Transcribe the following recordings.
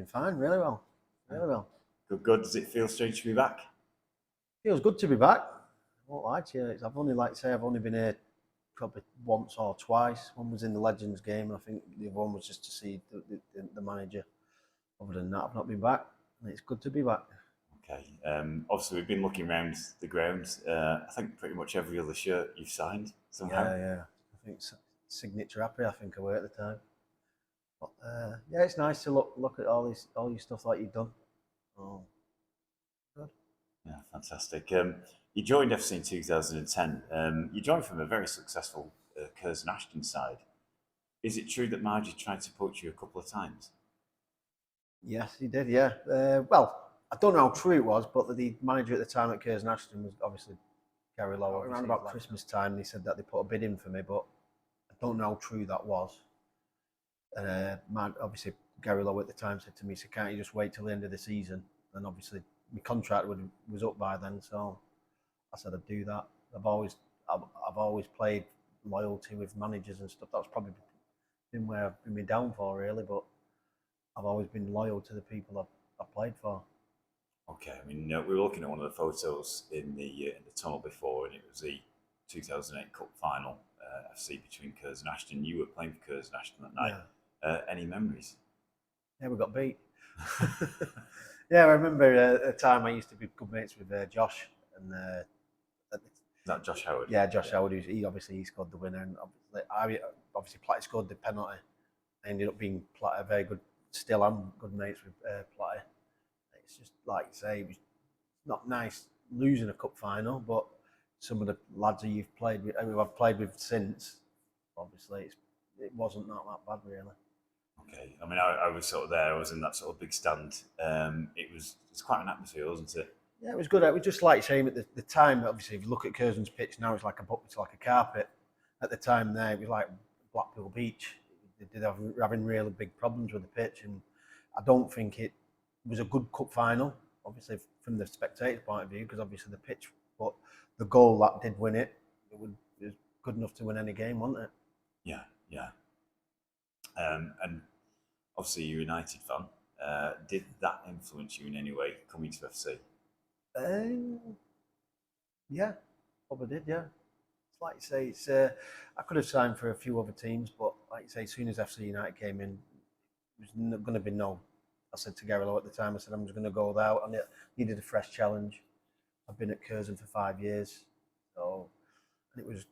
doing fine, really well. Really well. Good. Does it feel strange to be back? Feels good to be back. I won't lie to you. I've only been here probably once or twice. One was in the Legends game, and I think the other one was just to see the manager. Other than that, I've not been back, and it's good to be back. Okay. Obviously, we've been looking around the grounds. I think pretty much every other shirt you've signed somehow. Yeah. I think signature happy. I think I were at the time. But yeah, it's nice to look at all your stuff that you've done. Oh, good. Yeah, fantastic. You joined FC in 2010. You joined from a very successful Curzon Ashton side. Is it true that Margie tried to poach you a couple of times? Yes, he did. Yeah. Well, I don't know how true it was, but the manager at the time at Curzon Ashton was obviously Gary Lowe. Around about Christmas time, they said that they put a bid in for me, but I don't know how true that was. Obviously, Gary Lowe at the time said to me, "So can't you just wait till the end of the season?" And obviously, my contract was up by then, so I said I'd do that. I've always played loyalty with managers and stuff. That's probably been where I've been my downfall, really. But I've always been loyal to the people I've played for. Okay, I mean, we were looking at one of the photos in the tunnel before, and it was the 2008 Cup final, FC between Curzon and Ashton. You were playing for Curzon Ashton that night. Yeah. Any memories? Yeah, we got beat. Yeah, I remember at the time I used to be good mates with Josh, and is that Josh Howard? Yeah, Josh Howard. He scored the winner, and obviously Platty scored the penalty. I ended up being Platty very good. Still, I'm good mates with Platty. It's just like you say, it was not nice losing a cup final, but some of the lads who I've played with since, obviously it wasn't that bad really. Okay, I mean, I was sort of there. I was in that sort of big stand. It's quite an atmosphere, wasn't it? Yeah, it was good. It was just like saying at the time. Obviously, if you look at Curzon's pitch now, it's like a carpet. At the time, there it was like Blackpool Beach. They did having really big problems with the pitch, and I don't think it was a good cup final. Obviously, from the spectator's point of view, because obviously the pitch, but the goal that did win it was good enough to win any game, wasn't it? Yeah. And obviously, you're a United fan. Did that influence you in any way coming to FC? Yeah, probably did. Yeah, it's like you say, I could have signed for a few other teams, but like you say, as soon as FC United came in, it was going to be no. I said to Gary Lowe at the time, I said I'm just going to go without, and it needed a fresh challenge. I've been at Curzon for 5 years, so it was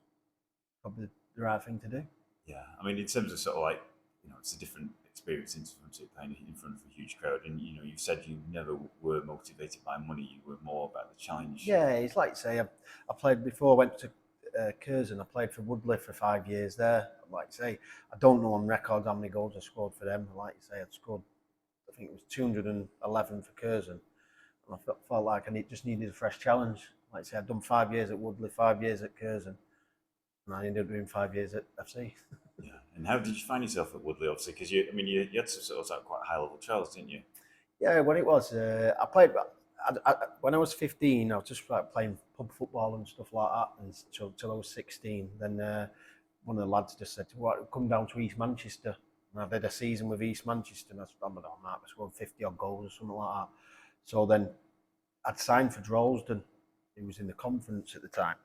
probably the right thing to do. Yeah, I mean, in terms of sort of like, it's a different experience in front of playing in front of a huge crowd, and you said you never were motivated by money; you were more about the challenge. Yeah, it's like you say, I played before I went to Curzon. I played for Woodley for 5 years there. Like you say, I don't know on record how many goals I scored for them. Like you say, I scored, I think it was 211 for Curzon, and I felt like I just needed a fresh challenge. Like I say, I'd done 5 years at Woodley, 5 years at Curzon, and I ended up doing 5 years at FC. Yeah, and how did you find yourself at Woodley? Obviously, because you had some sort of quite high level trials, didn't you? Yeah, when it was, I played. When I was 15, I was just like playing pub football and stuff like that, and till I was 16. Then one of the lads just said, "What? Come down to East Manchester." And I did a season with East Manchester, and I scored 50 odd goals or something like that. So then I'd signed for Droylsden. It was in the conference at the time,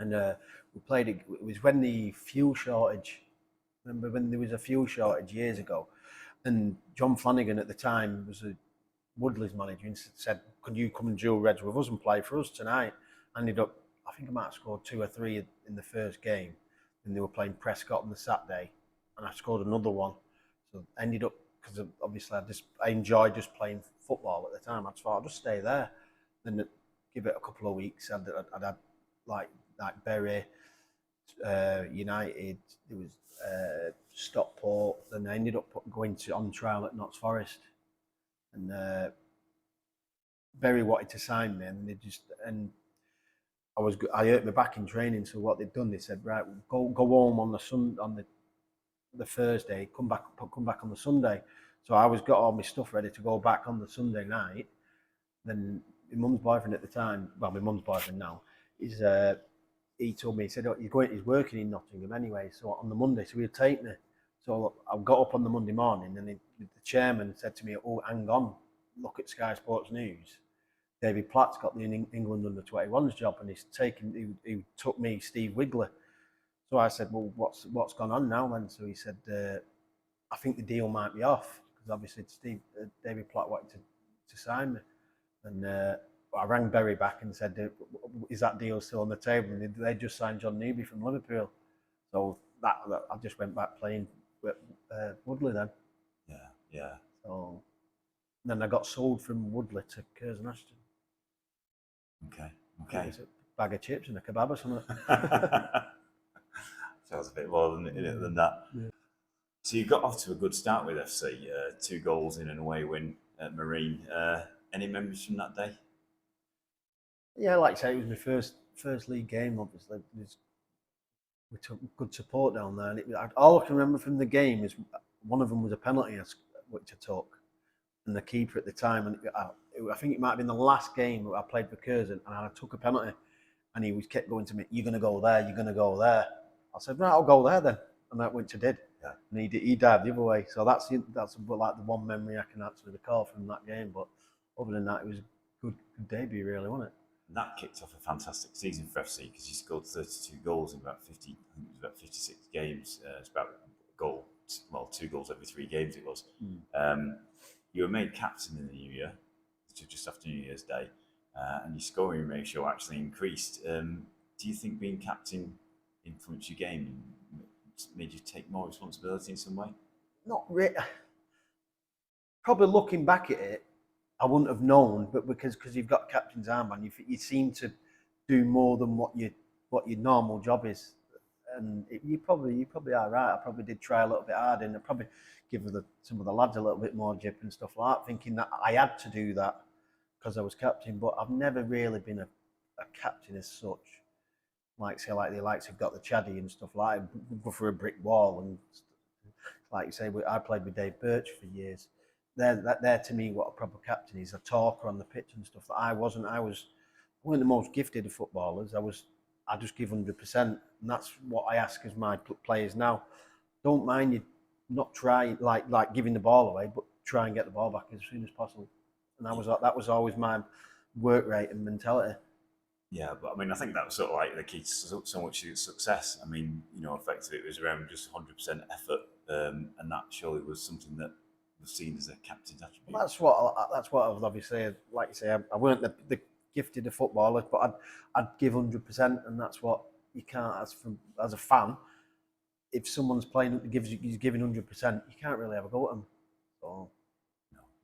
and we played. It was when the fuel shortage. Remember when there was a fuel shortage years ago, and John Flanagan at the time was a Woodley's manager, and said, "Could you come and dual reg with us and play for us tonight?" I ended up, I think I might have scored 2 or 3 in the first game, and they were playing Prescott on the Saturday, and I scored another one. So I ended up, because obviously I enjoyed just playing football at the time. I thought I'll just stay there. Then give it a couple of weeks. I'd had like Bury, United. There was Stockport. Then I ended up going on trial at Notts Forest, and Bury wanted to sign me, and I hurt my back in training. So what they'd done, they said, right, go home on the Thursday, come back on the Sunday. So I got all my stuff ready to go back on the Sunday night. Then my mum's boyfriend at the time, well, my mum's boyfriend now, he told me, he said, he's working in Nottingham anyway, so on the Monday, so he'll take me. So I got up on the Monday morning, and the chairman said to me, "Oh, hang on, look at Sky Sports News. David Platt's got the England under-21s job, and he took me, Steve Wiggler." So I said, "Well, what's gone on now then?" So he said, "I think the deal might be off, because obviously David Platt wanted to sign me." And I rang Berry back and said, "Is that deal still on the table?" And they just signed John Newby from Liverpool. So that I just went back playing with Woodley then. Yeah. So then I got sold from Woodley to Curzon Ashton. Okay. It was a bag of chips and a kebab or something. Sounds a bit more than that. Yeah. So you got off to a good start with FC. 2 goals in an away win at Marine. Any memories from that day? Yeah, like I say, it was my first league game. Obviously, we took good support down there, and all I can remember from the game is one of them was a penalty which I took, and the keeper at the time, and I think it might have been the last game I played for Curzon, and I took a penalty, and he kept going to me, "You're going to go there, you're going to go there." I said, "Right, I'll go there then," and that which I did. Yeah. And he dived the other way. So that's like the one memory I can actually recall from that game. But other than that, it was a good debut, really, wasn't it? And that kicked off a fantastic season for FC, because you scored 32 goals in about 50, I think it was about 56 games. It's about a goal, 2 goals every 3 games it was. You were made captain in the new year, just after New Year's Day, and your scoring ratio actually increased. Do you think being captain influenced your game and made you take more responsibility in some way? Not really. Probably looking back at it, I wouldn't have known, but because you've got captain's armband, you seem to do more than what your normal job is, and you probably are right. I probably did try a little bit harder, and I probably give some of the lads a little bit more jip and stuff like that, thinking that I had to do that because I was captain. But I've never really been a captain as such. Like the likes have got the Chaddy and stuff like that, go for a brick wall, and like you say, I played with Dave Birch for years. They're to me what a proper captain is, a talker on the pitch and stuff that I wasn't. I wasn't the most gifted of footballers. I just give 100%, and that's what I ask as my players now. Don't mind you not try like giving the ball away, but try and get the ball back as soon as possible. And that was always my work rate and mentality. Yeah, but I mean, I think that was sort of like the key to so much of success. I mean, effectively it was around just 100% effort, and that surely was something that was seen as a captain's attribute. Well, that's what I was obviously, like you say, I weren't the gifted of footballers, but I'd give 100%, and that's what you can't as a fan. If someone's playing, he's giving 100%, you can't really have a go at them. So.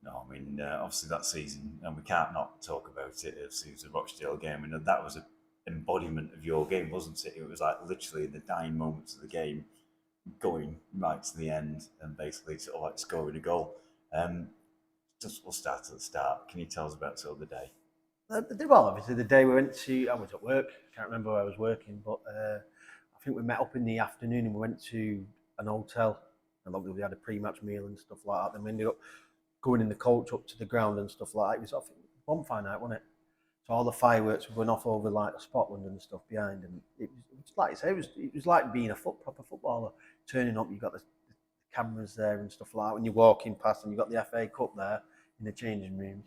No, I mean, obviously that season, and we can't not talk about it, it was a Rochdale game, and that was an embodiment of your game, wasn't it? It was like literally the dying moments of the game, going right to the end, and basically sort of like scoring a goal. We'll start at the start. Can you tell us about sort of the day? Well, obviously the day we went to, I was at work, I can't remember where I was working, but I think we met up in the afternoon and we went to an hotel, and obviously we had a pre-match meal and stuff like that. Then we ended up going in the coach up to the ground and stuff like that. It was bonfire night, wasn't it? So all the fireworks were going off over like Scotland and stuff behind, and it was like I say, it was like being a proper footballer. Turning up, you got the cameras there and stuff like that. When you're walking past, and you got the FA Cup there in the changing rooms,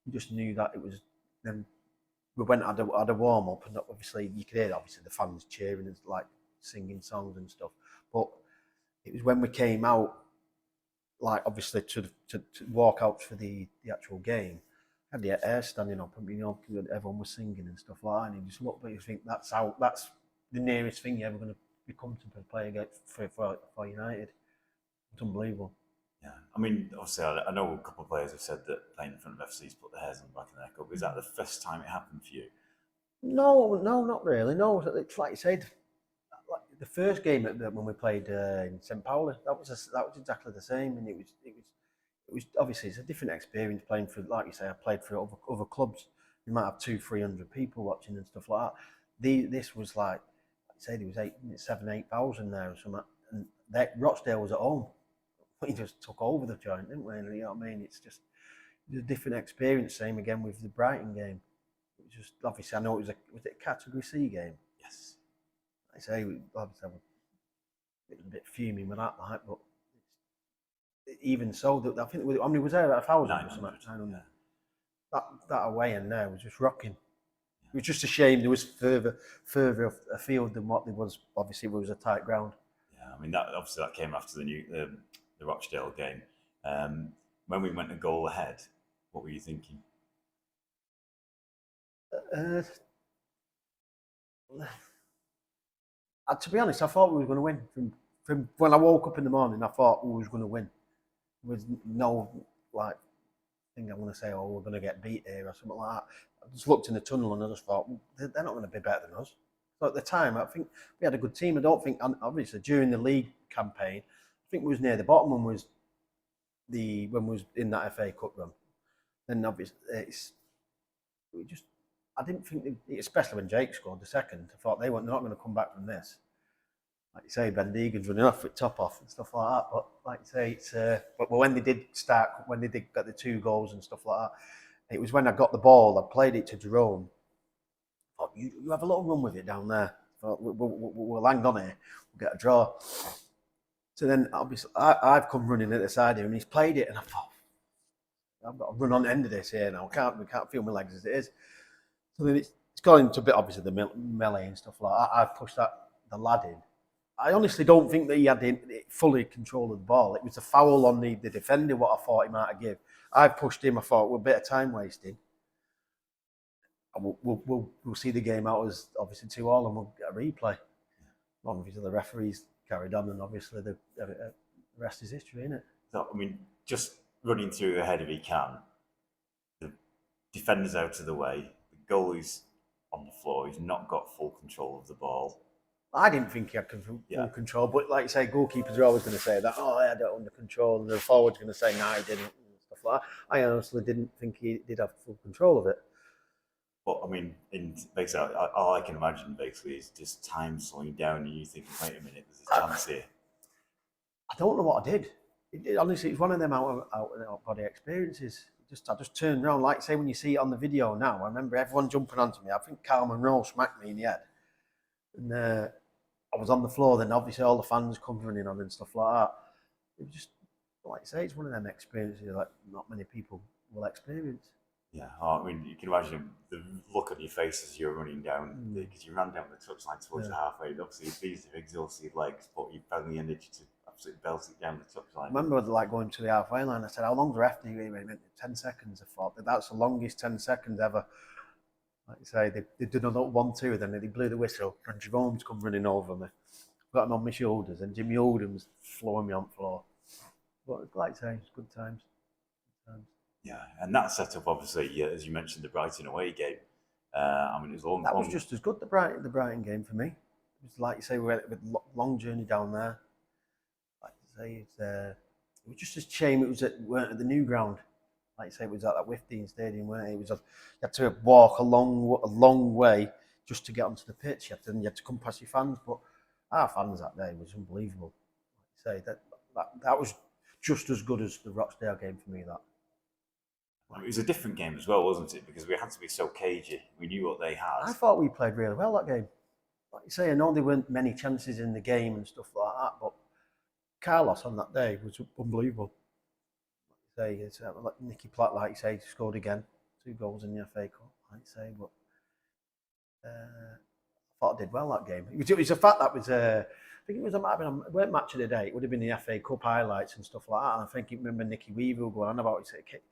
you just knew that it was. Then we went had a warm up, and obviously you could hear the fans cheering and like singing songs and stuff. But it was when we came out, like obviously to walk out for the actual game, had the air standing up, and everyone was singing and stuff like that, and you just look at it, you think that's the nearest thing you're ever going to become to play against for United. It's unbelievable. Yeah, I mean, obviously, I know a couple of players have said that playing in front of FC's put their hairs on the back of their neck. Is that the first time it happened for you? No, not really. No, it's like you said, like the first game when we played in St. Pauli, that was exactly the same, and it was obviously it's a different experience playing for, like you say, I played for other clubs. You might have 200-300 people watching and stuff like that. This was like I said, there was 7,000-8,000 there or something, and Rochdale was at home. We just took over the joint, didn't we? And you know what I mean? It's a different experience. Same again with the Brighton game. It was just obviously I know it was a Category C game. Yes. I say obviously a bit fuming with that, like, but even so, I think how many was there? 1,000 or something? 900. That away and there was just rocking. It was just a shame there was further afield than what there was. Obviously, it was a tight ground. Yeah, I mean that came after the Rochdale game. When we went a goal ahead, what were you thinking? To be honest, I thought we were going to win. From when I woke up in the morning, I thought we was going to win. There was no like thing I'm going to say, oh, we're going to get beat here or something like that. I just looked in the tunnel and I just thought, they're not going to be better than us. So at the time, I think we had a good team. I don't think, obviously, during the league campaign, I think we was near the bottom when we was in that FA Cup run. Then obviously, I didn't think, especially when Jake scored the second, I thought they're not going to come back from this. Like you say, Ben Deegan's running off with top off and stuff like that. But like you say, but when they did get the 2 goals and stuff like that, it was when I got the ball, I played it to Jerome. I thought, you have a little run with it down there. I thought, we'll hang on here, we'll get a draw. So then, obviously, I've come running at the side here and he's played it, and I thought, I've got to run on the end of this here now. We can't feel my legs as it is. So then it's gone into a bit, obviously, the melee and stuff like that. I pushed the lad in. I honestly don't think that he had fully control of the ball. It was a foul on the defender, what I thought he might have given. I pushed him, I thought, we're a bit of time wasting. We'll see the game out as obviously 2-2 and we'll get a replay. Obviously, the referees carried on and obviously the rest is history, isn't it? So, I mean, just running through ahead if he can, the defender's out of the way, the goalie's on the floor, he's not got full control of the ball. I didn't think he had full control, but like you say, goalkeepers are always going to say that, oh, I had it under control, and the forward's going to say, no, he didn't, and stuff like that. I honestly didn't think he did have full control of it. But I mean, basically, all I can imagine basically is just time slowing down, and you thinking, wait a minute, there's a chance here. I don't know what I did. Honestly, it's one of them out body experiences. I just turned around, like say when you see it on the video now. I remember everyone jumping onto me. I think Carl Monroe smacked me in the head, and I was on the floor. Then obviously all the fans come running on and stuff like that. It was just like I say, it's one of them experiences that not many people will experience. Yeah, I mean, you can imagine the look on your face as you're running down, because you ran down the touchline towards the halfway. Obviously, these are exhausted legs, but you found the energy to absolutely belt it down the touchline. I remember going to the halfway line. I said, "How long's the ref do?" He went 10 seconds. I thought that's the longest 10 seconds ever. Like you say, they did another 1-2, then they blew the whistle, and Jerome's come running over me. Got him on my shoulders, and Jimmy Oldham's flooring me on the floor. But like I say, it's good times. Yeah, and that set up, obviously, as you mentioned, the Brighton away game. I mean, it was long. That was just as good, the Brighton game for me. It was like you say, we went with a long journey down there. Like you say, it was just a shame weren't at the new ground. Like you say, it was at that Withdean Stadium, weren't it? You had to walk a long way just to get onto the pitch. You had to come past your fans, but our fans that day was unbelievable. Like you say, that was just as good as the Rochdale game for me. That. It was a different game as well, wasn't it? Because we had to be so cagey. We knew what they had. I thought we played really well that game. Like you say, I know there weren't many chances in the game and stuff like that, but Carlos on that day was unbelievable. Like you say, Nicky Platt, like you say, scored again, 2 goals in the FA Cup. Like you say, but I thought I did well that game. It was a fact that was. I think it weren't match of the day. It would have been the FA Cup highlights and stuff like that. And I think you remember Nicky Weaver going on about it.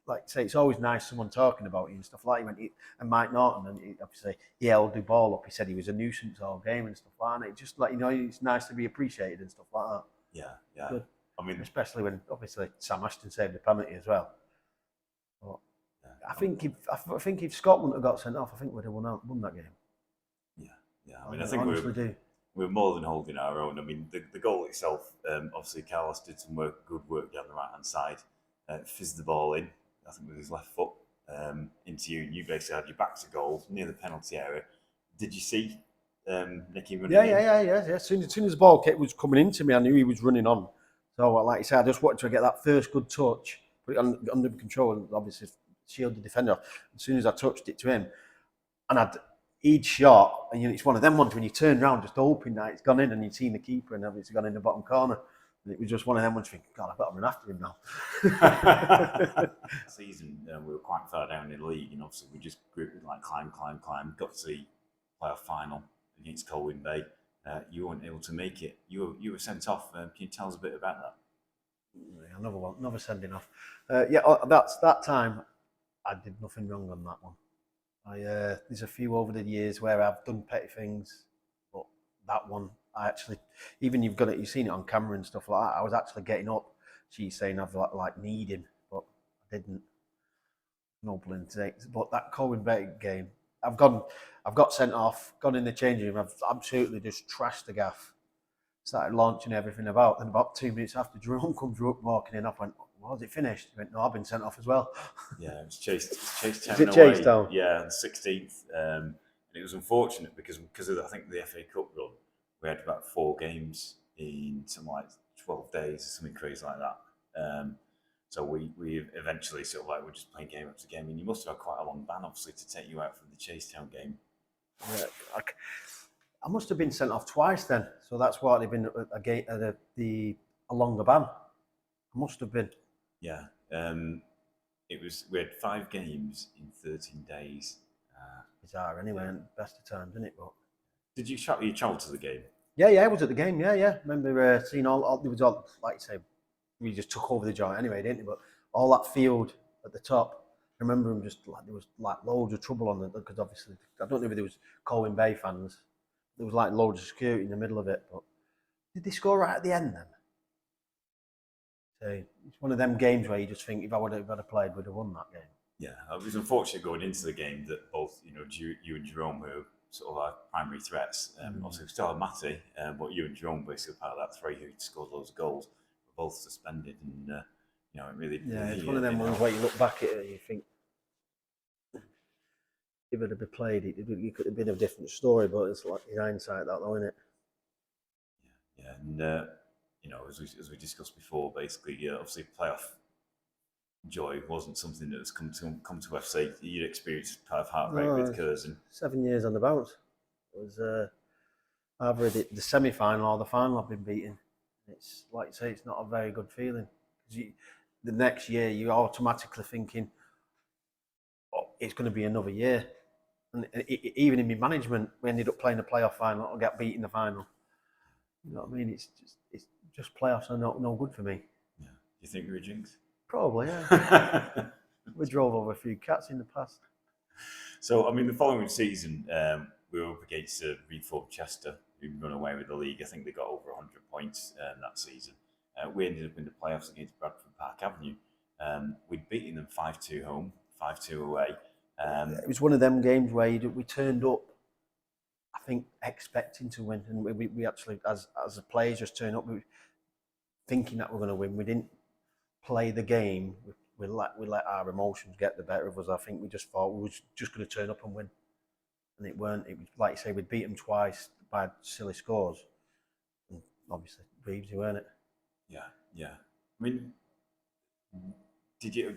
Like say, it's always nice someone talking about you and stuff like that. And Mike Norton, and obviously he held the ball up. He said he was a nuisance all game and stuff like that. And it just it's nice to be appreciated and stuff like that. Yeah. Good. I mean, especially when obviously Sam Ashton saved the penalty as well. But I think if Scotland had got sent off, I think we'd have won that game. Yeah. I mean, I think we're more than holding our own. I mean, the goal itself, obviously Carlos did some good work down the right hand side, fizzed the ball in. I think with his left foot into you, and you basically had your back to goal near the penalty area. Did you see Nicky running? Yeah. As soon as the ball was coming into me, I knew he was running on. So, like you said, I just wanted to get that first good touch, put it under control, and obviously shield the defender off. As soon as I touched it to him, and he'd shot, and it's one of them ones when you turn around just hoping that it's gone in, and you've seen the keeper and it's gone in the bottom corner. And it was just one of them ones thinking, God, I've got to run after him now. Season, we were quite far down in the league, and obviously we just like climb. Got to the playoff final against Colwyn Bay. You weren't able to make it. You were sent off. Can you tell us a bit about that? Another sending off. That's that time. I did nothing wrong on that one. There's a few over the years where I've done petty things, but that one, I actually, even you've seen it on camera and stuff like that. I was actually getting up. She's saying I've like needing, but I didn't. No blinking. But that Colwyn Bay game, I've got sent off, gone in the changing room. I've absolutely just trashed the gaff. Started launching everything about. Then about 2 minutes after, Jerome comes walking in. I went, "Was it finished?" He went, "No, I've been sent off as well." Yeah, it was Chase Town. Is it Chase Town? Yeah, the 16th. And it was unfortunate because of I think the FA Cup run, we had about 4 games in something like 12 days or something crazy like that. So we eventually sort of like we're just playing game after game, and you must have had quite a long ban, obviously, to take you out from the Chase Town game. Yeah, I must have been sent off twice then, so that's why they've been a longer ban. I must have been. Yeah, we had 5 games in 13 days. Bizarre anyway, and best of times, isn't it? But did you travel to the game? Yeah, I was at the game. Yeah. Remember seeing all there was all, like you say, we just took over the joint anyway, didn't we? But all that field at the top, I remember them just like there was like loads of trouble on it because obviously I don't know if there was Colwyn Bay fans. There was like loads of security in the middle of it. But did they score right at the end then? So it's one of them games where you just think if I would have played, we'd have won that game. Yeah, it was unfortunate going into the game that both you and Jerome were sort of our primary threats. Obviously, we still had Matty, but you and Jerome basically part of that 3 who scored those goals, were both suspended, and it really. Yeah, it's one of them ones where you look back at it and you think if it had been played, it could have been a different story. But it's like in hindsight, that though, isn't it? Yeah, and as we discussed before, basically, obviously, playoff joy wasn't something that has come to FC. You'd experienced kind of heartbreak with Curzon. 7 years on the bounce. It was either the semi-final or the final I've been beaten. It's like you say, it's not a very good feeling. The next year, you're automatically thinking, "Oh, it's going to be another year." And even in my management, we ended up playing a playoff final or get beat in the final. You know what I mean? It's just playoffs are no good for me. Yeah. Do you think we were jinxed? Probably, yeah. We drove over a few cats in the past. So, I mean, the following season, we were up against reformed Chester, who run away with the league. I think they got over 100 points that season. We ended up in the playoffs against Bradford Park Avenue. We'd beaten them 5-2 home, 5-2 away. It was one of them games where we turned up, I think, expecting to win. And we actually, as the players, just turned up thinking that we're going to win. We didn't play the game. We let our emotions get the better of us. I think we just thought we were just going to turn up and win. And it weren't. It was, like you say, we'd beat them twice by silly scores. And obviously, Reevesy, weren't it? Yeah. I mean, did you,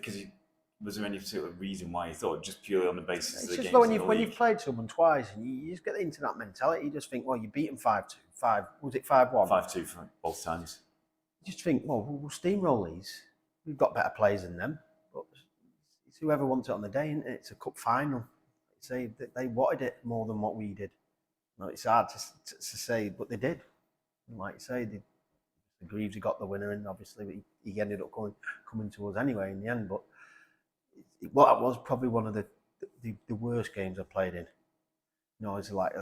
was there any sort of reason why you thought just purely on the basis of the games? It's just when you've played someone twice and you just get into that mentality, you just think, well, you beat them 5-2. Was it 5-1? 5-2 for both times. You just think, well, we'll steamroll these. We've got better players than them. But it's whoever wants it on the day, isn't it? It's a cup final. Say they wanted it more than what we did. No, it's hard to say, but they did. And like you say, the Greavesy got the winner, and obviously he ended up coming to us anyway in the end. But it was probably one of the worst games I played in. You know, it's like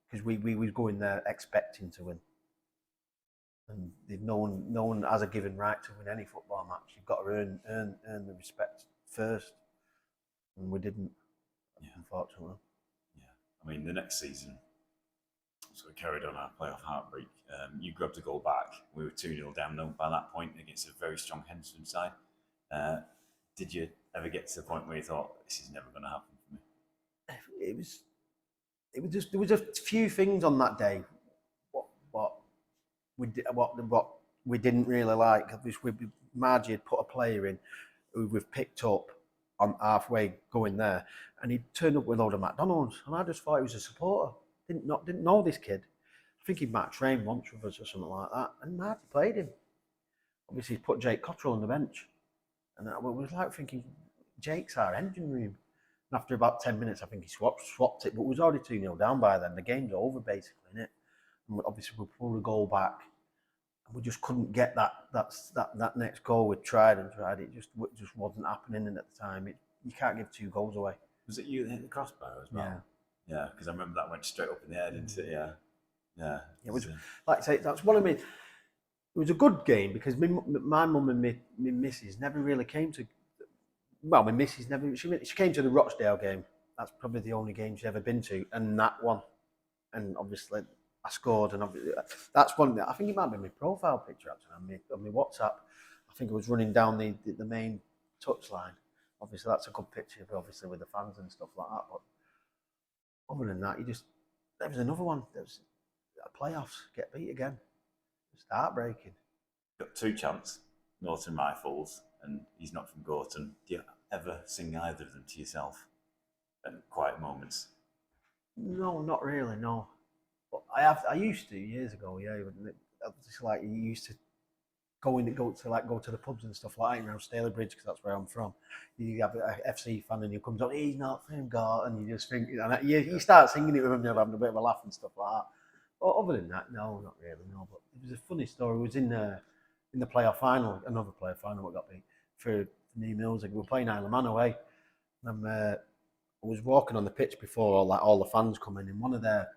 because we was going there expecting to win, and no one has a given right to win any football match. You've got to earn the respect first, and we didn't. Yeah. Unfortunately. Yeah, I mean the next season, so we carried on our playoff heartbreak. You grabbed a goal back. We were 2-0 down though by that point against a very strong Henderson side. Did you ever get to the point where you thought this is never going to happen for me? It was just there was a few things on that day. What we didn't really like. Margie had put a player in who we've picked up on halfway going there, and he turned up with a load of McDonald's, and I just thought he was a supporter. Didn't know this kid. I think he might train once with us or something like that, and I played him. Obviously, he put Jake Cottrell on the bench, and I was like thinking, Jake's our engine room. And after about 10 minutes, I think he swapped it, but it was already 2-0 down by then. The game's over, basically, innit? And obviously, we pulled the goal back, and we just couldn't get that next goal. We tried and tried. It just wasn't happening. And at the time, you can't give 2 goals away. Was it you that hit the crossbar as well? Yeah. Yeah, because I remember that went straight up in the head, didn't it? Yeah. Yeah. It was, like I say, that's what I mean. It was a good game because my mum and my missus never really came to. Well, my missus never. She came to the Rochdale game. That's probably the only game she's ever been to, and that one. And obviously, I scored, and that's one. I think it might be my profile picture actually on my WhatsApp. I think it was running down the main touchline. Obviously, that's a good picture, obviously with the fans and stuff like that. But other than that, there was another one. There was playoffs, get beat again. It's heartbreaking. Got 2 chants, Norton Rifles, and he's not from Gorton. Do you ever sing either of them to yourself at quiet moments? No, not really, no. But I used to years ago, yeah. Just like you used to go to the pubs and stuff like that around Staley Bridge, because that's where I'm from. You have a FC fan and you comes on, he's not from Gorton, and you just think, and you start singing it with him, having a bit of a laugh and stuff like that. But other than that, no, not really, no. But it was a funny story. It was in the playoff final, another playoff final, we got beat for New Mills. We were playing Isle of Man away. And I was walking on the pitch before all the fans come in, and one of their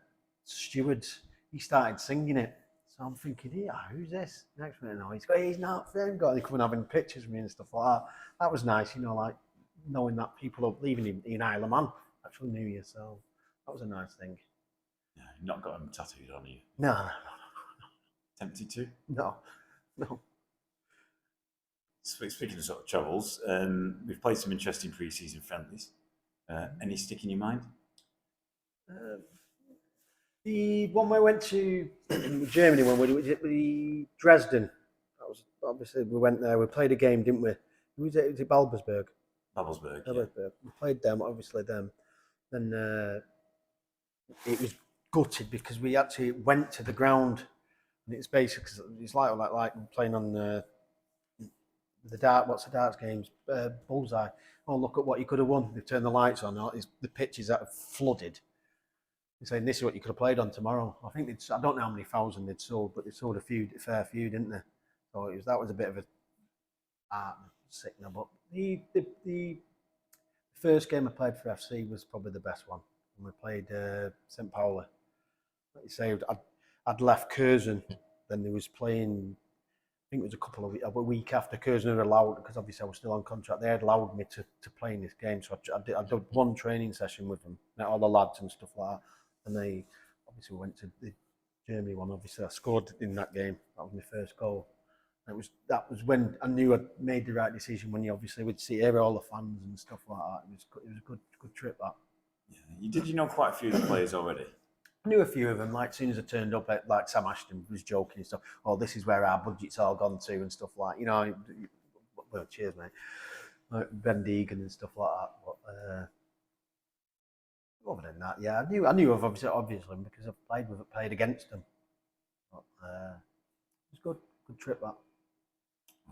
stewards, he started singing it. So I'm thinking, yeah, who's this? Next minute, he's not from God. They come and having pictures of me and stuff like that. That was nice, like knowing that people are leaving in Isle of Man actually knew you. So that was a nice thing. Yeah, you've not got them tattooed on you? No. Tempted to? No. Speaking of sort of travels, we've played some interesting pre-season friendlies. Any stick in your mind? The one we went to Germany when we did Dresden. That was obviously we went there. We played a game, didn't we? Was it Babelsberg? Babelsberg. Yeah. We played them. Obviously them. Then it was gutted because we actually went to the ground, and it's basically it's like playing on the darts games? Bullseye. Oh, look at what you could have won. They've turned the lights on. The pitches that have flooded. They're saying this is what you could have played on tomorrow. I think I don't know how many thousand they'd sold, but they sold a fair few, didn't they? So that was a bit of a sickener. But the first game I played for FC was probably the best one. When we played St. Pauli. Like you say, I'd left Curzon, then they was playing. I think it was a week after Curzon had allowed, because obviously I was still on contract. They had allowed me to play in this game, so I did one training session with them, met all the lads and stuff like that. And they obviously went to the Germany one. Obviously, I scored in that game. That was my first goal. And that was when I knew I'd made the right decision. When you obviously would hear all the fans and stuff like that. It was a good trip. That. Yeah, you know quite a few of the players already? I knew a few of them. Like as soon as I turned up, like Sam Ashton was joking and stuff. Oh, this is where our budget's all gone to and stuff like. Well, cheers, mate. Like Ben Deegan and stuff like that. But other than that, yeah, I knew of obviously because I've played against them. But it was good trip that.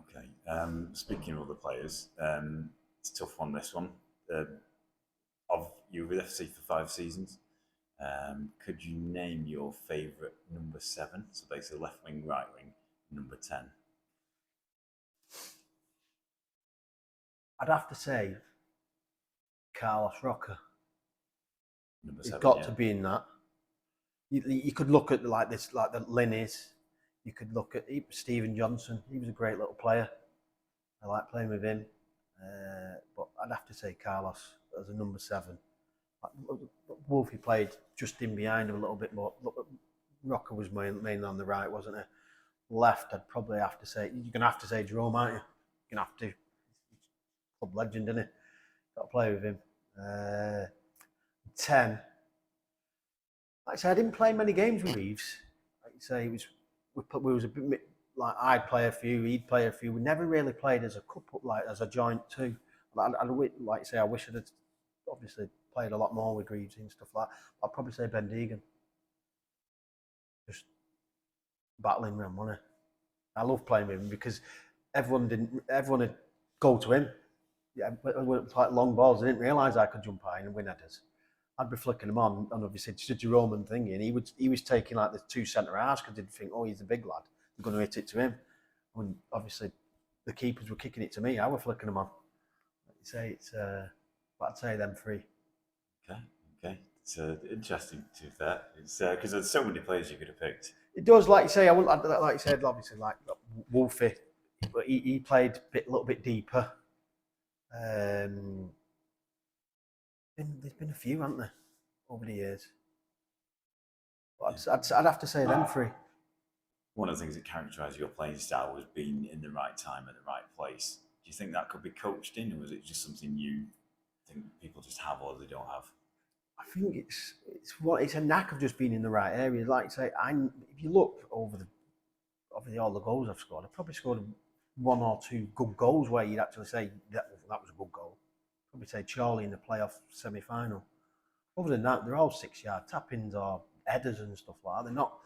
Okay. Speaking of other players, it's a tough one. This one. You were with FC for 5 seasons. Could you name your favourite number 7? So basically left wing, right wing, number 10. I'd have to say Carlos Roca. Number He's 7, got to be in that. You could look at like the Linneys. You could look at Stephen Johnson. He was a great little player. I like playing with him. But I'd have to say Carlos as a number 7. Wolfie played just in behind him a little bit more. Rocker was mainly on the right, wasn't he? Left, I'd probably have to say, you're going to have to say Jerome, aren't you? You're going to have to. Club legend, isn't he? Got to play with him. 10. Like I said, I didn't play many games with Reeves. Like you say, we was a bit like I'd play a few, he'd play a few. We never really played as a couple, like as a joint two. Like I say, I wish I'd obviously played a lot more with Greaves and stuff like that. I'd probably say Ben Deegan. Just battling around money. I love playing with him because everyone would go to him. Yeah, like long balls. I didn't realise I could jump high and win headers. I'd be flicking them on, and obviously it's a Jerome and thingy, and he was taking like the two centre halves because he'd think, oh, he's a big lad, they're going to hit it to him. When obviously the keepers were kicking it to me, I was flicking them on. Like you say, but I'd say them three. Okay. It's interesting to that. It's because there's so many players you could have picked. It does, like you say. I wouldn't, like you said, obviously, like Wolfie, but he played a little bit deeper. There's been a few, haven't there, over the years? But I'd have to say them three. One of the things that characterised your playing style was being in the right time at the right place. Do you think that could be coached in, or was it just something you think people just have or they don't have? I think it's a knack of just being in the right area. Like I say, if you look over all the goals I've scored, I've probably scored one or two good goals where you'd actually say that was a good goal. Probably say Charlie in the playoff semi-final. Other than that, they're all 6-yard tap-ins or headers and stuff like that. They're not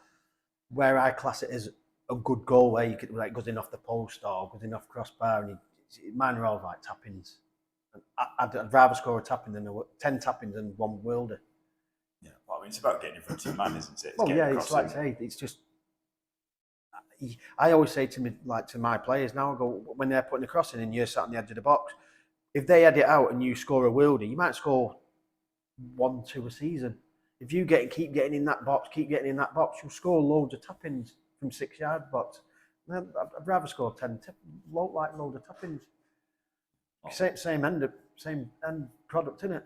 where I class it as a good goal where you could like goes in off the post or goes in off crossbar. And mine are all like tap-ins. I'd rather score a tap-in than 10 tap-ins than one wilder. Yeah, well, I mean, it's about getting in front of your man, isn't it? It's like say, it's just. I always say to my players now, I go when they're putting a cross in and you're sat on the edge of the box. If they head it out and you score a wilder, you might score 1-2 a season. If you keep getting in that box, you'll score loads of tap-ins from 6-yard box. I'd rather score 10 load of tap-ins. Same end product, innit?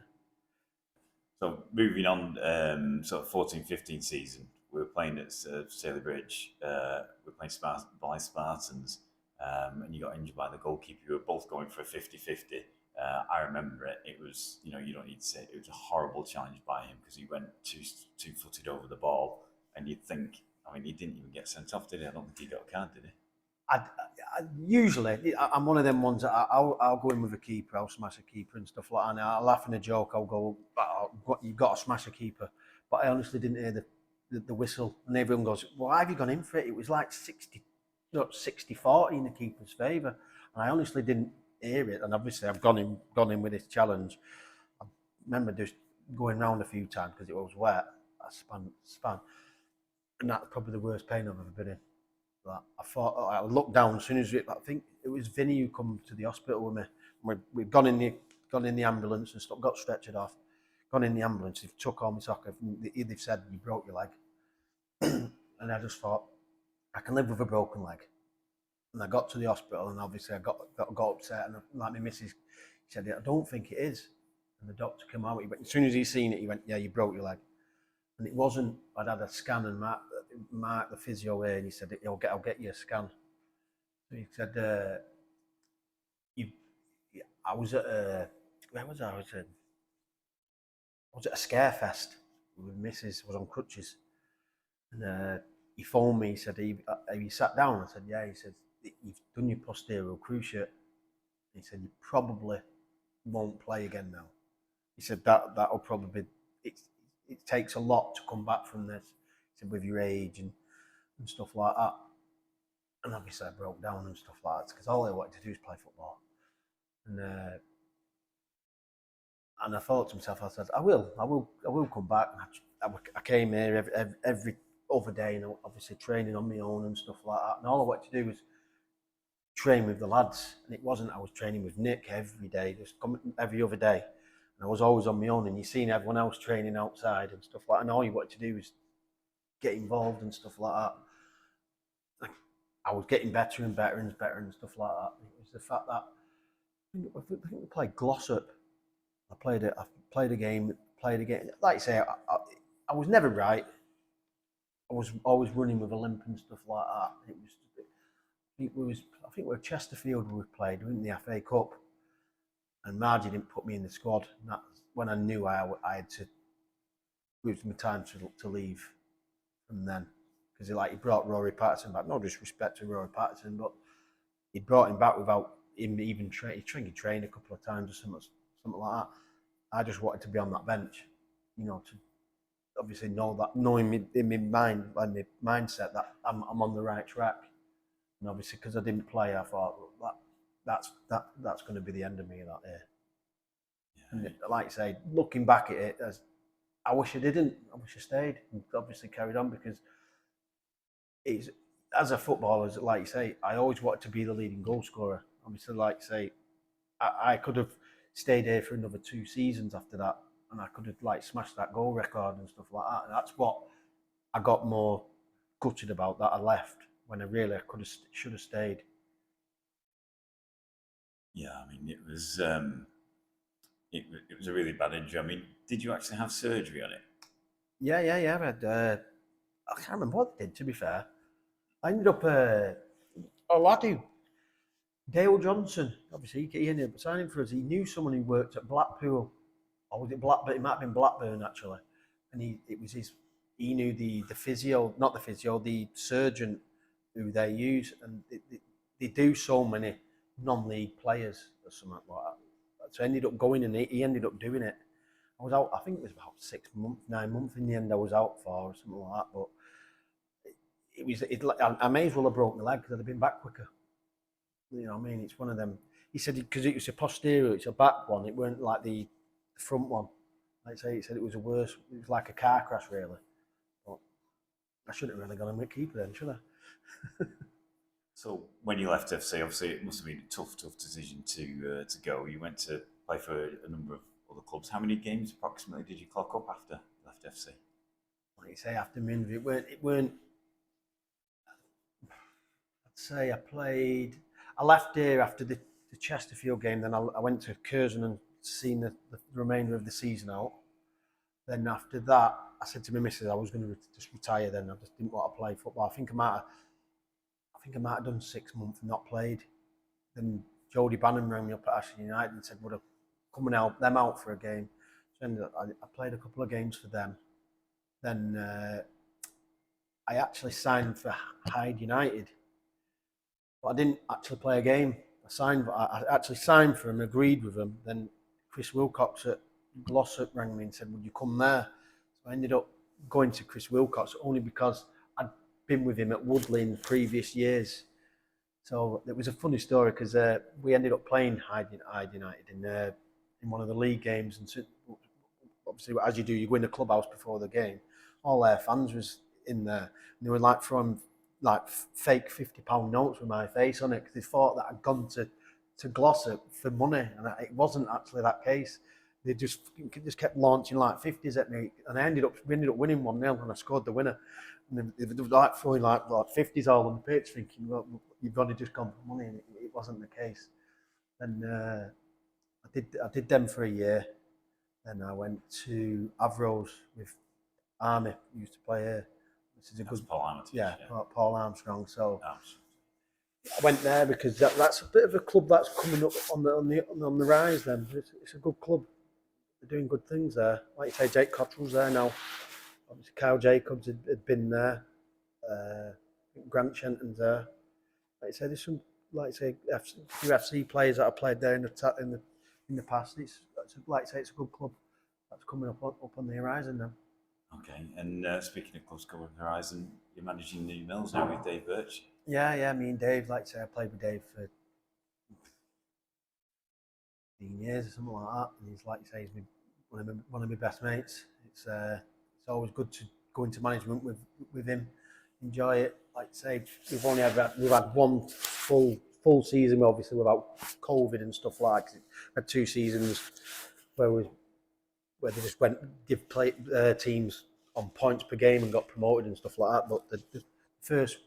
So moving on, sort of 14-15 season, we were playing at Staley Bridge. We were playing by Spartans, and you got injured by the goalkeeper. You were both going for a 50-50. I remember it. It was, you don't need to say it was a horrible challenge by him because he went two-footed over the ball, and you'd think, I mean, he didn't even get sent off, did he? I don't think he got a card, did he? Usually, I'm one of them ones that I'll go in with a keeper, I'll smash a keeper and stuff like that. And I'll laugh in a joke, I'll go, you've got to smash a keeper. But I honestly didn't hear the whistle. And everyone goes, well, why have you gone in for it? It was like 60-40 in the keeper's favour. And I honestly didn't hear it. And obviously, I've gone in with this challenge. I remember just going round a few times because it was wet. I span. And that's probably the worst pain I've ever been in. I thought I looked down as soon as I think it was Vinny who come to the hospital with me. We've gone in the ambulance and stuff, got stretchered off. Gone in the ambulance, they've took all my sock. They've said you broke your leg, and I just thought I can live with a broken leg. And I got to the hospital, and obviously I got upset, and like my missus said, I don't think it is. And the doctor came out. As soon as he seen it, he went, yeah, you broke your leg. And it wasn't. I'd had a scan and Mark the physio here, and he said, I'll get you a scan. So he said, I was at where was I? I was at a scare fest with Mrs. was on crutches, and he phoned me. He said, have you sat down? I said, yeah. He said, you've done your posterior cruciate. He said, you probably won't play again now. He said that'll probably be, it takes a lot to come back from this. He said, with your age and stuff like that. And obviously I broke down and stuff like that because all I wanted to do is play football. And I thought to myself, I said, I will come back. And I came here every other day, and obviously training on my own and stuff like that. And all I wanted to do was train with the lads. And it wasn't, I was training with Nick every day, just come every other day. And I was always on my own, and you've seen everyone else training outside and stuff like that. And all you wanted to do was get involved and stuff like that. I was getting better and better and stuff like that. It was the fact that I think we played Glossop. I played a game. Like I say, I was never right. I was always running with a limp and stuff like that. I think we were Chesterfield we played in the FA Cup, and Margie didn't put me in the squad. And that's when I knew I had to. It was my time to leave from then, because he brought Rory Patterson back. No disrespect to Rory Patterson, but he brought him back without him even train a couple of times or something like that. I just wanted to be on that bench, to obviously knowing in my mind and my mindset that I'm on the right track. And obviously, because I didn't play, I thought that's going to be the end of me that year. Yeah. And like I say, looking back at it, I wish I didn't. I wish I stayed and obviously carried on, because it's, as a footballer, like you say, I always wanted to be the leading goal scorer. Obviously, like you say, I could have stayed here for another 2 seasons after that, and I could have smashed that goal record and stuff like that. And that's what I got more gutted about, that I left when I should have stayed. Yeah, I mean, it was a really bad injury. I mean, did you actually have surgery on it? Yeah. I had, I can't remember what they did, to be fair. I ended up, laddie, Dale Johnson, obviously, he ended up signing for us. He knew someone who worked at Blackpool, or was it Blackburn? It might have been Blackburn, actually. And he knew the physio, not the physio, the surgeon who they use. And they do so many non-league players or something like that. So I ended up going, and he ended up doing it. I was out, I think it was about 6 months, 9 months in the end I was out for, or something like that. But I may as well have broken my leg, because I'd have been back quicker. You know what I mean? It's one of them. He said because it was a posterior, it's a back one. It weren't like the front one. Like I say, he said it was a worse. It was like a car crash, really. But I shouldn't have really gone and keeper then, should I? So when you left FC, obviously it must have been a tough decision to go. You went to play for a number of other clubs. How many games approximately did you clock up after you left FC? Like you say, after my injury, it weren't. I'd say I left here after the Chesterfield game. Then I went to Curzon and seen the remainder of the season out. Then after that, I said to my missus I was going to just retire. Then I just didn't want to play football. I think I might have done 6 months and not played. Then Jody Bannon rang me up at Ashton United and said, would I come and help them out for a game? So I played a couple of games for them. Then I actually signed for Hyde United. But I didn't actually play a game. I actually signed for him, agreed with him. Then Chris Wilcox at Glossop rang me and said, would you come there? So I ended up going to Chris Wilcox only because I'd been with him at Woodley in previous years. So it was a funny story, because we ended up playing Hyde United in one of the league games. And so, obviously, as you do, you go in the clubhouse before the game. All their fans was in there. And they were throwing fake £50 notes with my face on it, because they thought that I'd gone to Glossop for money, and it wasn't actually that case. They just kept launching 50s at me, and we ended up winning 1-0, and I scored the winner. And they were throwing 50s all on the pitch, thinking, well, you've only just gone for money, and it wasn't the case. And I did them for a year. Then I went to Avros with Army, who used to play here. This is a good Paul Armstrong. Yeah, Paul Armstrong. So I went there because that's a bit of a club that's coming up on the rise. Then it's a good club. They're doing good things there. Like you say, Jake Cottrell's there now. Obviously, Kyle Jacobs had been there. Grant Shenton's there. Like I say, there's some UFC players that have played there in the past. It's like I say, it's a good club that's coming up on the horizon now. Okay, and speaking of clubs coming on the horizon, you're managing New Mills now with Dave Birch. Yeah, me and Dave, like I say, I played with Dave for 15 years or something like that. And he's, like you say, he's one of my best mates. It's always good to go into management with him, enjoy it. Like I say, we've had one full season, obviously, without COVID and stuff like that. We had 2 seasons where they just give teams on points per game and got promoted and stuff like that. But the first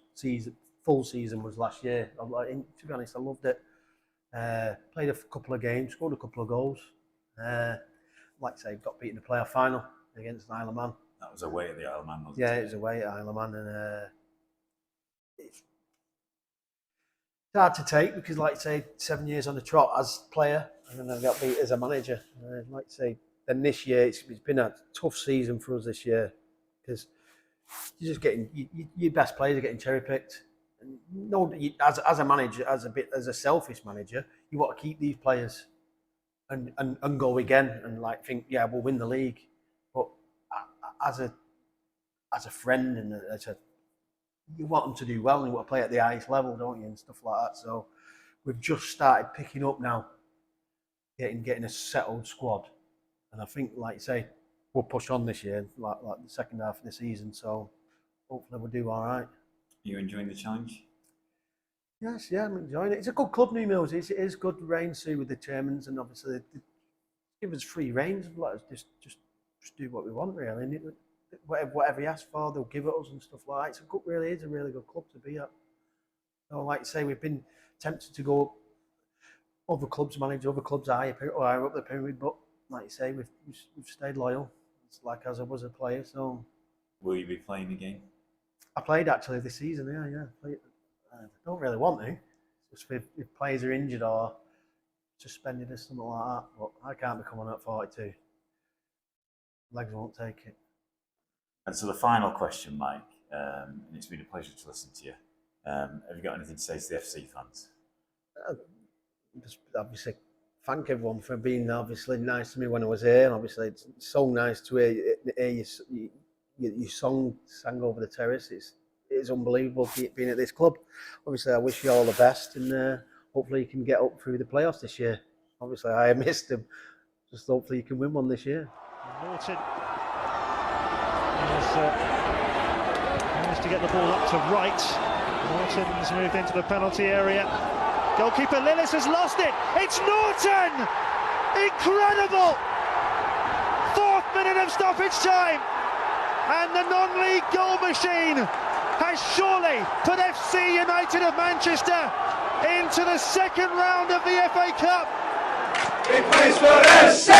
full season was last year. To be honest, I loved it. Played a couple of games, scored a couple of goals. Like I say, got beat in the playoff final against Isle of Man. That was away at the Isle of Man, wasn't it? Yeah, it was away at Isle of Man, and it's hard to take because, like I say, 7 years on the trot as player, and then I got beat as a manager. Like I say, then this year it's been a tough season for us this year because you're just getting your best players are getting cherry picked. No, as a manager, as a selfish manager, you want to keep these players and go again and like think, yeah, we'll win the league. But as a friend and you want them to do well and you want to play at the highest level, don't you, and stuff like that. So we've just started picking up now, getting a settled squad, and I think, like you say, we'll push on this year, like the second half of the season. So hopefully we'll do all right. Are you enjoying the challenge? Yes, yeah, I'm enjoying it. It's a good club, New Mills. It is good reign too with the chairmans, and obviously they give us free reign. Let us just do what we want, really. And whatever he asks for, they'll give it us and stuff like that. It's a really good club to be at. So, like you say, we've been tempted to go other clubs, manage other clubs higher up the pyramid, but like you say, we've stayed loyal. It's like as I was a player. So, will you be playing again? I played actually this season. Yeah. I don't really want to. Just if players are injured or suspended or something like that. But I can't be coming at 42. Legs won't take it. And so the final question, Mike, and it's been a pleasure to listen to you. Have you got anything to say to the FC fans? Just obviously thank everyone for being obviously nice to me when I was here. And obviously it's so nice to hear your song sang over the terrace. It's unbelievable being at this club. Obviously, I wish you all the best, and hopefully you can get up through the playoffs this year. Obviously, I missed them. Just hopefully you can win one this year. Norton managed to get the ball up to right. Norton's moved into the penalty area. Goalkeeper Lillis has lost it. It's Norton! Incredible! 4th minute of stoppage time, and the non-league goal machine has surely put FC United of Manchester into the second round of the FA Cup. He plays for FC!